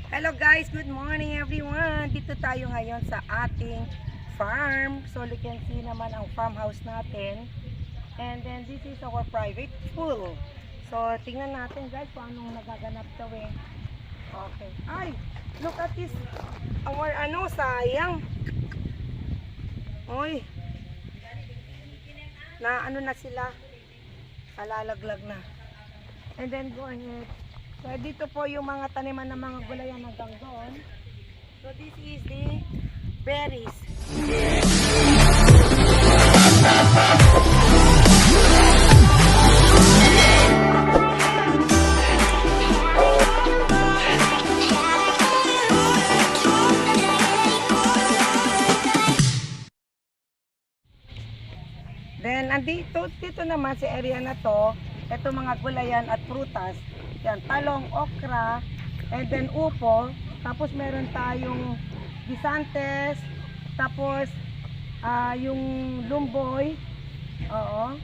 Hello guys, good morning everyone. Dito tayo ngayon sa ating farm. So you can see naman ang farmhouse natin. And then this is our private pool. So tingnan natin guys kung anong nagaganap daw eh. Okay. Ay, look at this. Our sayang. Oy. Na na sila. Alalaglag na. And then go ahead. So dito po yung mga taniman ng mga gulayan hanggang doon. So this is the berries. Then dito naman sa area na to, ito mga gulayan at prutas. Yan, talong, okra, and then upo. Tapos meron tayong gisantes, tapos yung lumboy. Oo.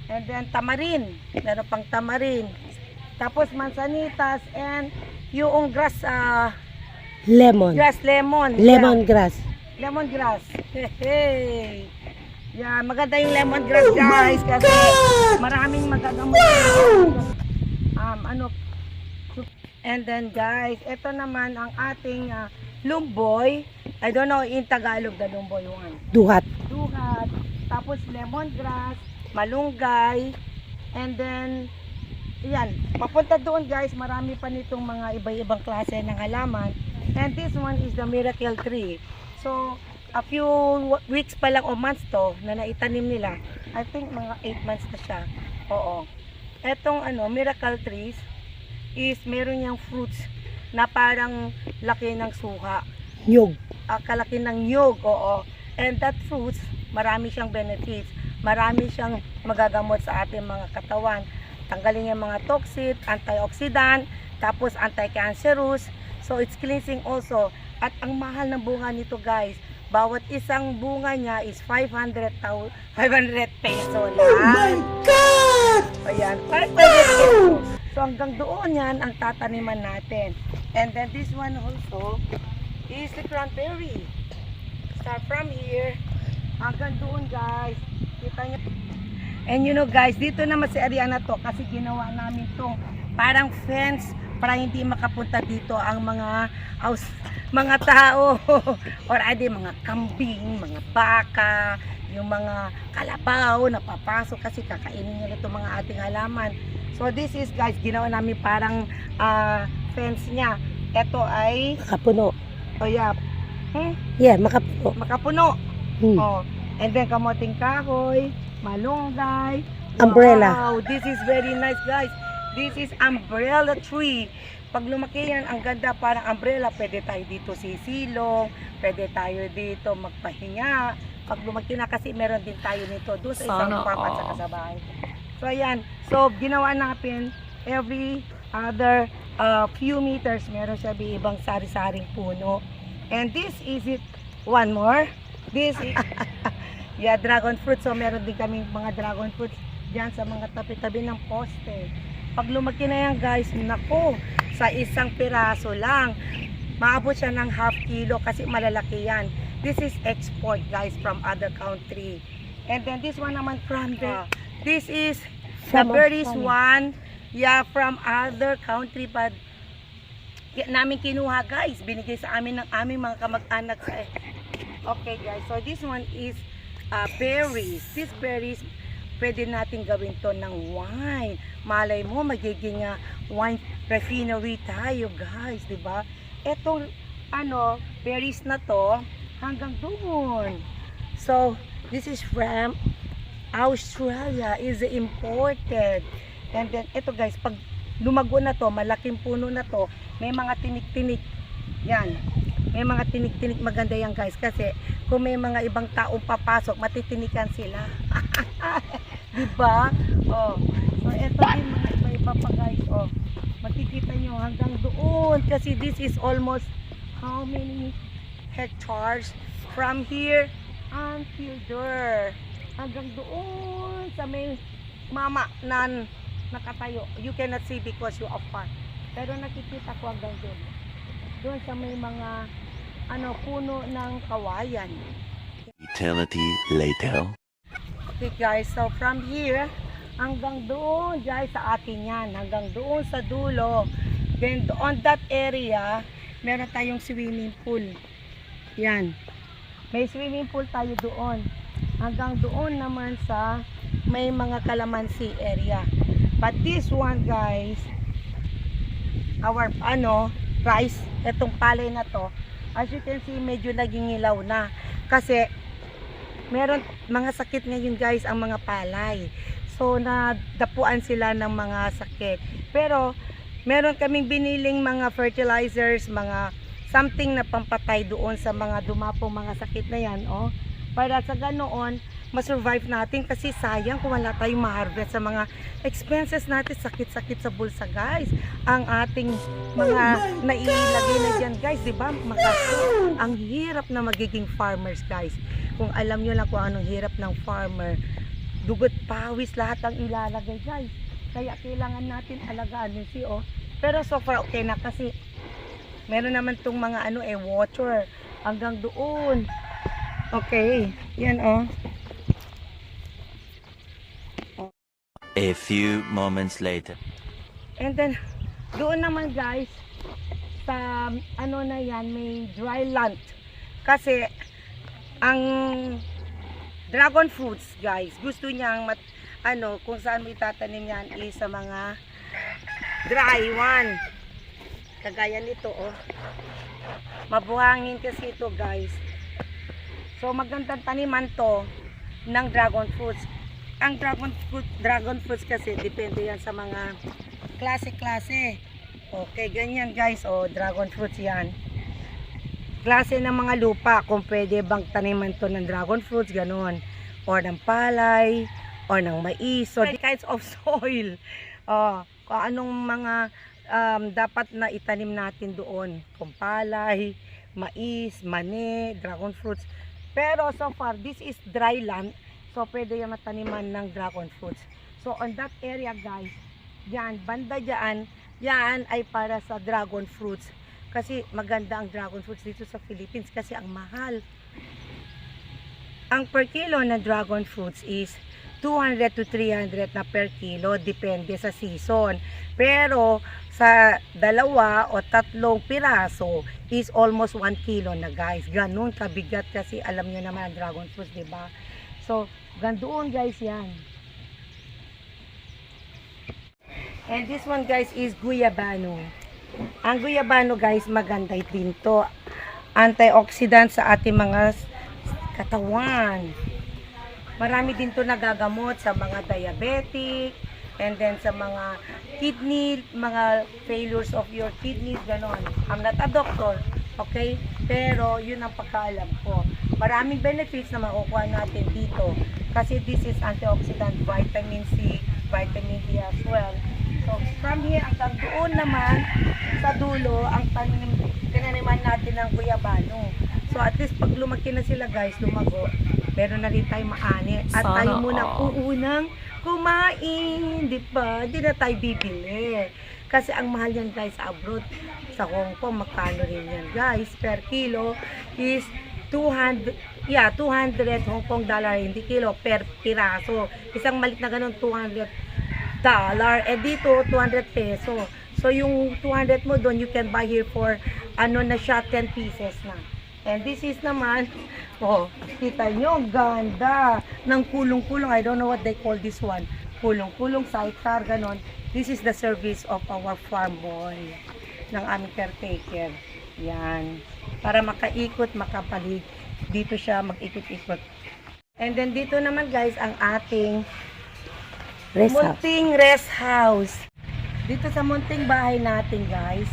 And then tamarin. Meron pang tamarin. Tapos mansanitas and yung grass Lemon. Lemongrass. Lemongrass. Lemongrass. Hey. Yeah, maganda yung lemongrass guys kasi maraming magagamot. And then guys, ito naman ang ating lumboy. I don't know in Tagalog the lumboy one. Duhat. Duhat. Tapos lemongrass, malunggay. And then, yan. Papunta doon guys, marami pa nitong mga iba-ibang klase ng halaman. And this one is the miracle tree. So, a few weeks pa lang o months to na naitanim nila. I think mga 8 months na siya. Oo. Etong miracle trees is meron niyang fruits na parang laki ng suha. Nyug. Kalaki ng nyug, oo. And that fruits, marami siyang benefits. Marami siyang magagamot sa ating mga katawan. Tanggalin yung mga toxic, antioxidant, tapos anti-cancerous. So it's cleansing also. At ang mahal ng bunga nito guys, bawat isang bunga niya is 500 peso lang. Oh my God! Ayan, 500 peso. So hanggang doon yan ang tataniman natin. And then this one also is the cranberry. Start from here hanggang doon guys. Kita nyo. And you know guys, dito naman sa area na to kasi ginawa namin tong parang fence para hindi makapunta dito ang mga tao or mga kambing, mga baka, yung mga kalabaw na papasok kasi kakainin nila itong mga ating halaman. So this is guys, ginawa namin parang fence niya. Ito ay Makapuno. oh yeah. Yeah, makapuno. Makapuno. Hmm. Oh. And then kamoting kahoy, malunggay. Umbrella. Wow, this is very nice guys. This is umbrella tree. Pag lumaki yan, ang ganda parang umbrella. Pwede tayo dito sisilong, pwede tayo dito magpahinga. Pag lumaki na kasi meron din tayo nito doon sa isang farm at saka sa bahay. So ayan, so ginawa natin every other few meters meron siya ibang sari-saring puno. And this is it, one more. This is yeah, dragon fruit. So meron din kaming mga dragon fruits diyan sa mga tabi-tabi ng poste. Pag lumaki na yan guys, nako, sa isang piraso lang, maabot siya ng half kilo kasi malalaki yan. This is export guys from other country. And then this one naman cranberry. This is the berries one, yeah, from other country but namin kinuha guys, binigay sa amin ng aming mga kamag-anak sa okay guys, so this one is berries. These berries pwede natin gawin to ng wine. Malay mo magiging wine refinery tayo guys, di ba? Etong berries na to hanggang doon. So this is from Australia, is imported. And then ito guys, pag lumago na to, malaking puno na to, may mga tinik-tinik. Yan. May mga tinik-tinik, maganda yan guys kasi kung may mga ibang taong papasok, matitinikan sila. Diba? Oh. So ito din mga iba-iba pa guys. Oh. Makikita nyo hanggang doon kasi this is almost how many hectares from here until there. Hanggang doon sa may mama na nakatayo. You cannot see because you are far. Pero nakikita ko hanggang doon. doon sa may mga puno ng kawayan. Eternity later. Okay guys, so from here hanggang doon guys sa atin yan, hanggang doon sa dulo. Then on that area, meron tayong swimming pool. Yan. May swimming pool tayo doon. Hanggang doon naman sa may mga calamansi area. But this one guys, our rice, etong palay na to, as you can see, medyo naging ilaw na. Kasi meron mga sakit ngayon guys ang mga palay. So nadapuan sila ng mga sakit. Pero meron kaming biniling mga fertilizers, mga something na pampatay doon sa mga dumapong mga sakit na yan, para sa ganoon masurvive natin, kasi sayang kung wala tayong ma-harvest sa mga expenses natin, sakit-sakit sa bulsa guys. Ang ating mga nailagay na dyan guys, diba? Ang hirap na magiging farmers guys. Kung alam nyo lang kung anong hirap ng farmer, dugot, pawis, lahat ang ilalagay guys. Kaya kailangan natin alagaan yun Pero so far okay na, kasi meron naman tong mga water hanggang doon. Okay, yan A few moments later. And then doon naman guys sa na yan, may dry land. Kasi ang dragon fruits guys, gusto niyang kung saan mo itatanim yan is sa mga dry one. Kagaya nito mabuhangin kasi ito guys. So magandang taniman to ng dragon fruits. Ang dragon fruits kasi depende yan sa mga klase-klase. Okay, ganyan guys, dragon fruits yan. Klase ng mga lupa, kung pwede bang taniman to ng dragon fruits, ganon. Or ng palay, or ng mais. So, kinds of soil. Kung anong mga dapat na itanim natin doon. Kung palay, mais, mani, dragon fruits. Pero so far, this is dry land. So, pwede yung mataniman ng dragon fruits. So, on that area guys, yan, banda dyan, yan ay para sa dragon fruits. Kasi maganda ang dragon fruits dito sa Philippines kasi ang mahal. Ang per kilo na dragon fruits is 200 to 300 na per kilo, depende sa season. Pero sa 2 o 3 piraso is almost 1 kilo na guys. Ganun kabigat kasi alam nyo naman ang dragon fruits, diba? So, gandoon guys yan. And this one guys is guyabano. Ang guyabano guys, maganda din to. Antioxidant sa ating mga katawan. Marami din to nagagamot sa mga diabetic, and then sa mga kidney, mga failures of your kidneys, ganon. I'm not a doctor, okay? Pero yun ang pagkaalam ko. Maraming benefits na makukuha natin dito. Kasi this is antioxidant, vitamin C, vitamin D as well. So, from here, hanggang doon naman, sa dulo, ang tinaniman natin ng guyabano. So, at least pag lumaki na sila guys, lumago, meron na rin tayo maani. At tayo muna uunang kumain, di ba? Di na tayo bibili. Kasi ang mahal yan guys sa abroad. Sa Hong Kong, magkano rin yan guys. Per kilo is 200 Hong Kong dollar, hindi kilo, per piraso. Isang malit na ganun, $200. Dito, 200 peso. So, yung 200 mo doon, you can buy here for, na siya, 10 pieces na. And this is naman, kita nyo, ganda ng kulong-kulong. I don't know what they call this one. Kulong-kulong, sidecar, ganon. This is the service of our farm boy, ng aming caretaker. Yan. Para makaikot, makapalig. Dito siya mag-ikot-ikot. And then dito naman guys, ang ating munting rest house. Dito sa munting bahay natin guys,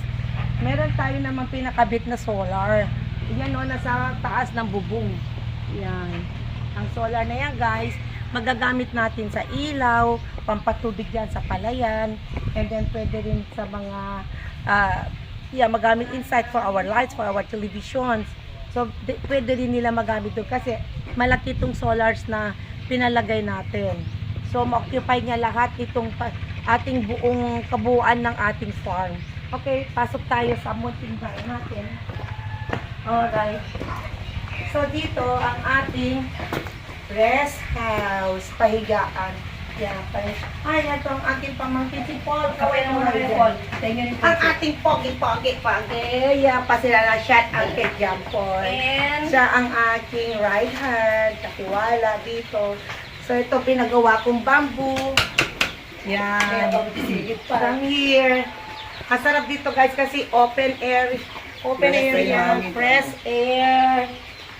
meron tayo namang pinakabit na solar. Yan nasa taas ng bubong. Yan. Ang solar na yan guys, magagamit natin sa ilaw, pampatubig yan sa palayan, and then pwede rin sa mga magamit inside for our lights, for our televisions. So, pwede rin nila magamit doon kasi malaki itong solars na pinalagay natin. So, ma-occupy niya lahat itong ating buong kabuuan ng ating farm. Okay, pasok tayo sa munting bahay natin. Alright. So, dito ang ating rest house, pahigaan. Yan, ay, ito ang ating pamangkin si Paul. Kaway mo na rin, Paul. Ang ating pogi. Yan, pa sila na shot ang kay John Paul. And Siya ang aking right hand, katiwala dito. So, ito pinagawa kong bamboo. Yan. Parang here. Masarap dito guys kasi open air. Open air yan. Fresh air.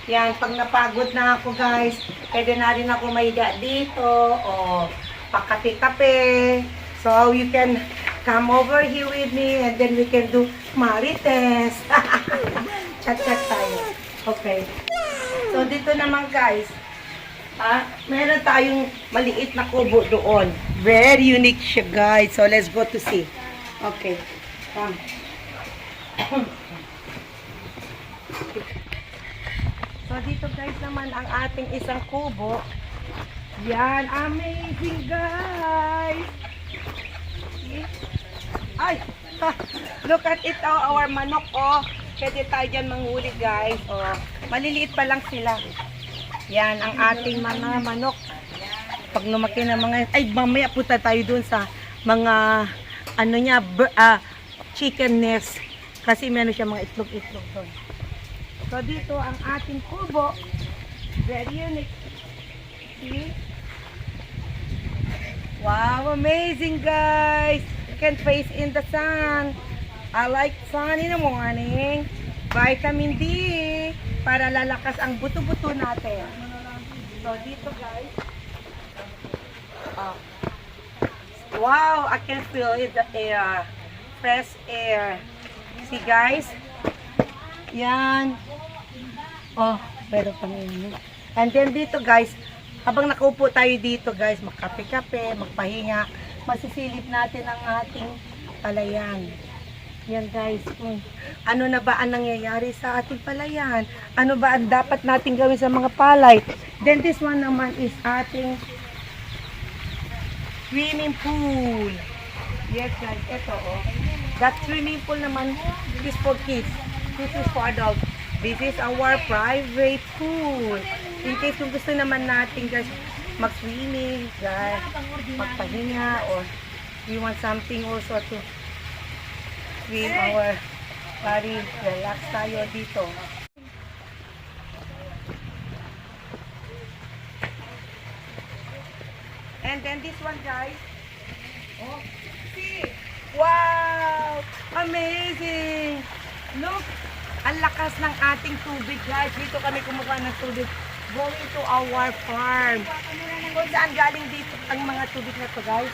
Yan. Pag napagod na ako guys, pwede na rin ako mahiga dito. O pakape-kape. So you can come over here with me and then we can do marites. Chat-chat tayo. Okay. So dito naman guys, meron tayong maliit na kubo doon. Very unique siya guys. So let's go to see. Okay. Come. So dito guys naman ang ating isang kubo. Yan, amazing guys. Ay, look at it, our manok oh. Pwede tayo dyan manghuli guys. Oh, maliliit pa lang sila. Yan ang ating mga manok. Pag lumaki na mga, ay mamaya punta tayo dun sa mga ano niya, chicken nest. Kasi meron siya mga itlog-itlog doon. So dito ang ating kubo. Very unique. See? Wow, amazing guys. You can face in the sun. I like sun in the morning. Vitamin D para lalakas ang buto-buto natin. So dito guys. Wow, I can feel it, the air. Fresh air. See guys? Yan. Oh, meron pa ngayon. And then dito guys, habang nakaupo tayo dito guys, magkape-kape, magpahinga, masisilip natin ang ating palayan. Yan guys, ano na ba ang nangyayari sa ating palayan? Ano ba ang dapat natin gawin sa mga palay? Then this one naman is ating swimming pool. Yes guys, ito oh. That swimming pool naman is for kids. This is for adults. This is our private pool. In case kung gusto naman natin guys mag-swimming, guys, magpahinga, or we want something also to swim our body, relax tayo dito. And then this one guys, oh, see, wow, amazing. Look, ang lakas ng ating tubig guys. Dito kami kumukuha ng tubig going to our farm. Kung saan galing dito ang mga tubig na to guys.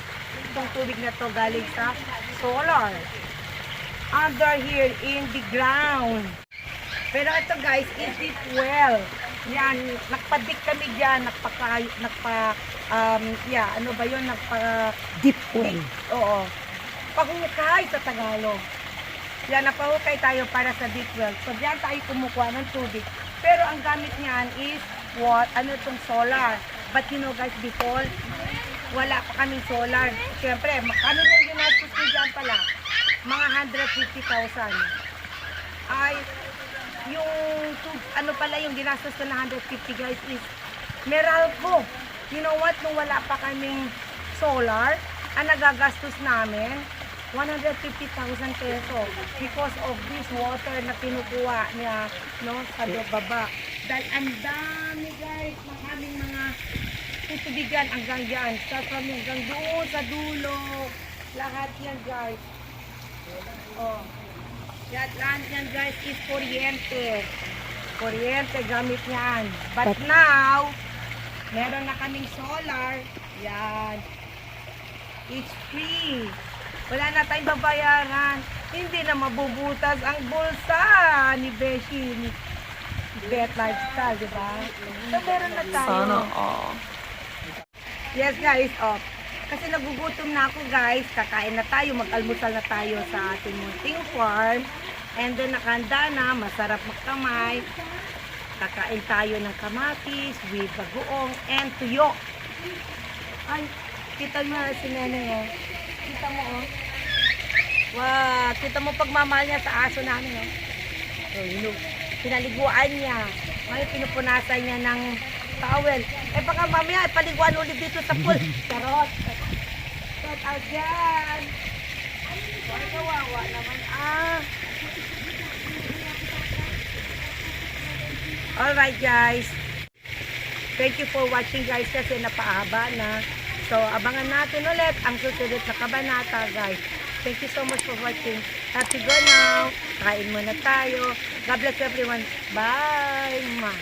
Itong tubig na to galing sa solar. Under here in the ground. Pero ito guys, is it well. Yan, nagpadik kami dyan. Ano ba yun? Deep well. Oo. Pahukay sa Tagalog. Yan, napahukay tayo para sa deep well. So, diyan tayo kumukuha ng tubig. Pero ang gamit niyan is what? Ano itong solar. But you know guys, before, wala pa kaming solar. Siyempre, ano yung ginastos ko dyan pala? Mga 150,000. Ay, yung, ano pala yung ginastos ko na 150 guys is Meralco. You know what? Nung wala pa kaming solar, ang nagagastos namin, 150,000 peso because of this water na kinukuha niya no, sa baba. Dahil ang dami guys ng aming mga tutubigan hanggang yan. From hanggang doon sa dulo. Lahat yan guys. Oh. Lahat yan guys is kuryente. Kuryente gamit yan. But now, meron na kaming solar. Yan. It's free. Wala na tayong babayaran. Hindi na mabubutas ang bulsa ni Beshi, ni Bet Lifestyle, di ba? So, meron na tayo. Sana all. Yes, guys. Oh. Kasi nagugutom na ako, guys. Kakain na tayo. Mag-almusal na tayo sa ating munting farm. And then, nakahanda na. Masarap magkamay. Kakain tayo ng kamatis with bagoong and tuyo. Ay, kita mo si Nene, oh. Kita mo, oh. Wow, kita mo pagmamahal niya sa aso namin, no? Oh, pinaliguan niya. Ngayon, pinupunasan niya ng towel. Eh, baka mamaya, paliguan ulit dito sa pool. Charot. Shout out dyan. Ay, kawawa naman. Alright, guys. Thank you for watching, guys, kasi napaahaba na. So, abangan natin ulit ang susunod na kabanata, guys. Thank you so much for watching. Have to go now. Kain muna tayo. God bless everyone. Bye. Ma.